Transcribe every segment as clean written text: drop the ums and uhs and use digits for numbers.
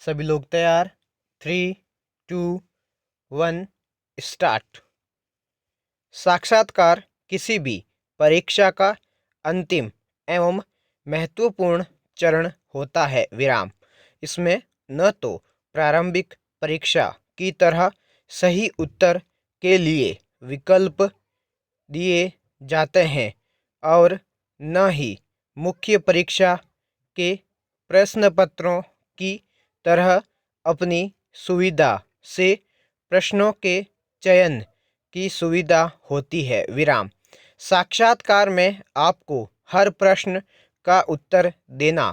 सभी लोग तैयार? 3, 2, 1 स्टार्ट। साक्षात्कार किसी भी परीक्षा का अंतिम एवं महत्वपूर्ण चरण होता है। विराम। इसमें न तो प्रारंभिक परीक्षा की तरह सही उत्तर के लिए विकल्प दिए जाते हैं और न ही मुख्य परीक्षा के प्रश्न पत्रों की तरह अपनी सुविधा से प्रश्नों के चयन की सुविधा होती है। विराम। साक्षात्कार में आपको हर प्रश्न का उत्तर देना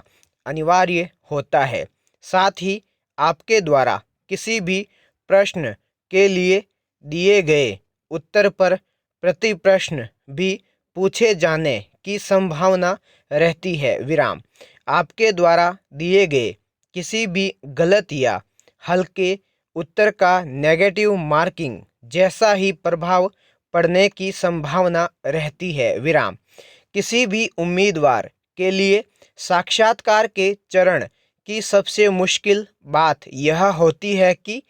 अनिवार्य होता है। साथ ही आपके द्वारा किसी भी प्रश्न के लिए दिए गए उत्तर पर प्रति प्रश्न भी पूछे जाने की संभावना रहती है। विराम। आपके द्वारा दिए गए किसी भी गलत या हल्के उत्तर का नेगेटिव मार्किंग जैसा ही प्रभाव पड़ने की संभावना रहती है। विराम। किसी भी उम्मीदवार के लिए साक्षात्कार के चरण की सबसे मुश्किल बात यह होती है कि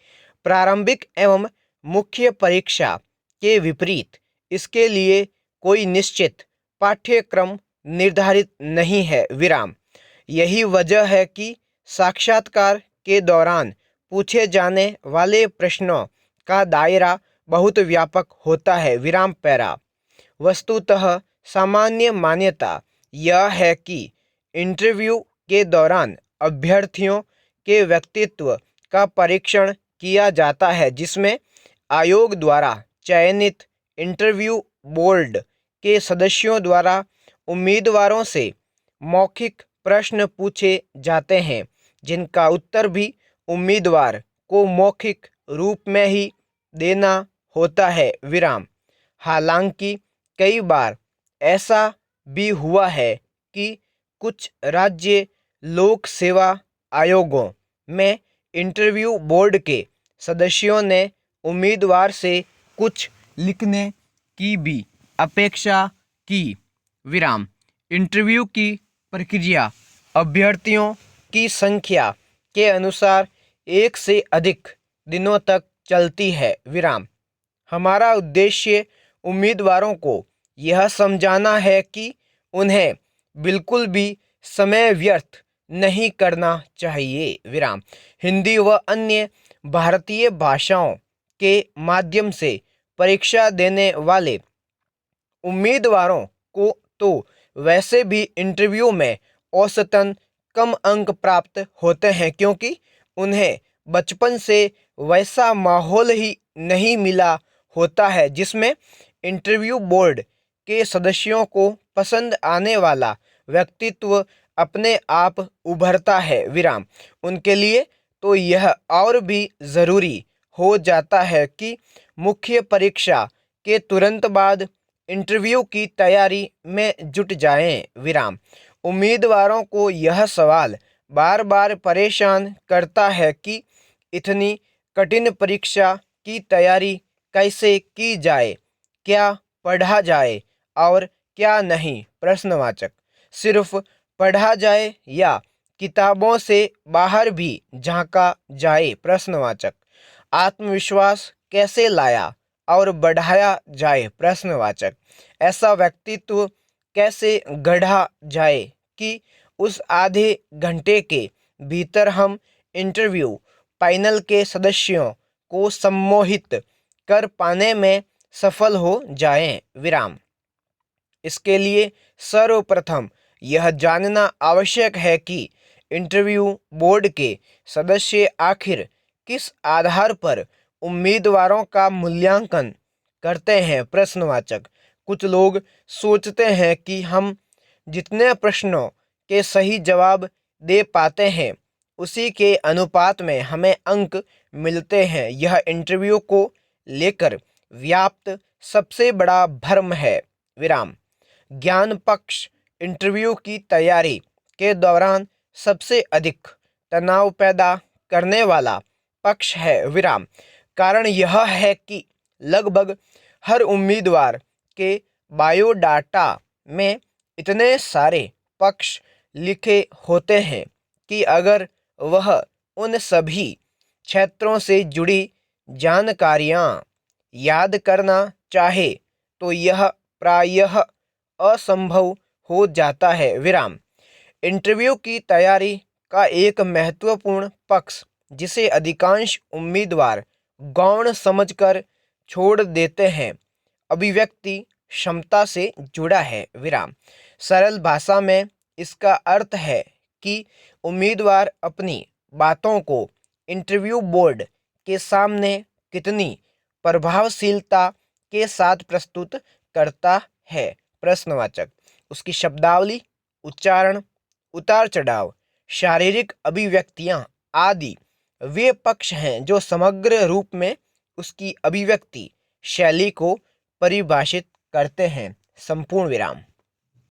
प्रारंभिक एवं मुख्य परीक्षा के विपरीत इसके लिए कोई निश्चित पाठ्यक्रम निर्धारित नहीं है। विराम। यही वजह है कि साक्षात्कार के दौरान पूछे जाने वाले प्रश्नों का दायरा बहुत व्यापक होता है। विराम पैरा। वस्तुतः सामान्य मान्यता यह है कि इंटरव्यू के दौरान अभ्यर्थियों के व्यक्तित्व का परीक्षण किया जाता है, जिसमें आयोग द्वारा चयनित इंटरव्यू बोर्ड के सदस्यों द्वारा उम्मीदवारों से मौखिक प्रश्न पूछे जाते हैं, जिनका उत्तर भी उम्मीदवार को मौखिक रूप में ही देना होता है। विराम। हालांकि कई बार ऐसा भी हुआ है कि कुछ राज्य लोक सेवा आयोगों में इंटरव्यू बोर्ड के सदस्यों ने उम्मीदवार से कुछ लिखने की भी अपेक्षा की। विराम। इंटरव्यू की प्रक्रिया अभ्यर्थियों की संख्या के अनुसार एक से अधिक दिनों तक चलती है। विराम। हमारा उद्देश्य उम्मीदवारों को यह समझाना है कि उन्हें बिल्कुल भी समय व्यर्थ नहीं करना चाहिए। विराम। हिंदी व अन्य भारतीय भाषाओं के माध्यम से परीक्षा देने वाले उम्मीदवारों को तो वैसे भी इंटरव्यू में औसतन कम अंक प्राप्त होते हैं, क्योंकि उन्हें बचपन से वैसा माहौल ही नहीं मिला होता है जिसमें इंटरव्यू बोर्ड के सदस्यों को पसंद आने वाला व्यक्तित्व अपने आप उभरता है। विराम। उनके लिए तो यह और भी ज़रूरी हो जाता है कि मुख्य परीक्षा के तुरंत बाद इंटरव्यू की तैयारी में जुट जाएं। विराम। उम्मीदवारों को यह सवाल बार बार परेशान करता है कि इतनी कठिन परीक्षा की तैयारी कैसे की जाए, क्या पढ़ा जाए और क्या नहीं। प्रश्नवाचक। सिर्फ पढ़ा जाए या किताबों से बाहर भी झांका जाए। प्रश्नवाचक। आत्मविश्वास कैसे लाया और बढ़ाया जाए। प्रश्नवाचक। ऐसा व्यक्तित्व कैसे गढ़ा जाए कि उस आधे घंटे के भीतर हम इंटरव्यू पैनल के सदस्यों को सम्मोहित कर पाने में सफल हो जाएं। विराम। इसके लिए सर्वप्रथम यह जानना आवश्यक है कि इंटरव्यू बोर्ड के सदस्य आखिर किस आधार पर उम्मीदवारों का मूल्यांकन करते हैं। प्रश्नवाचक। कुछ लोग सोचते हैं कि हम जितने प्रश्नों के सही जवाब दे पाते हैं उसी के अनुपात में हमें अंक मिलते हैं। यह इंटरव्यू को लेकर व्याप्त सबसे बड़ा भ्रम है। विराम। ज्ञान पक्ष इंटरव्यू की तैयारी के दौरान सबसे अधिक तनाव पैदा करने वाला पक्ष है। विराम। कारण यह है कि लगभग हर उम्मीदवार के बायोडाटा में इतने सारे पक्ष लिखे होते हैं कि अगर वह उन सभी क्षेत्रों से जुड़ी जानकारियाँ याद करना चाहे तो यह प्रायः असंभव हो जाता है। विराम। इंटरव्यू की तैयारी का एक महत्वपूर्ण पक्ष जिसे अधिकांश उम्मीदवार गौण समझकर छोड़ देते हैं, अभिव्यक्ति क्षमता से जुड़ा है। विराम। सरल भाषा में इसका अर्थ है कि उम्मीदवार अपनी बातों को इंटरव्यू बोर्ड के सामने कितनी प्रभावशीलता के साथ प्रस्तुत करता है। प्रश्नवाचक। उसकी शब्दावली, उच्चारण, उतार चढ़ाव, शारीरिक अभिव्यक्तियां आदि वे पक्ष हैं जो समग्र रूप में उसकी अभिव्यक्ति शैली को परिभाषित करते हैं। संपूर्ण विराम।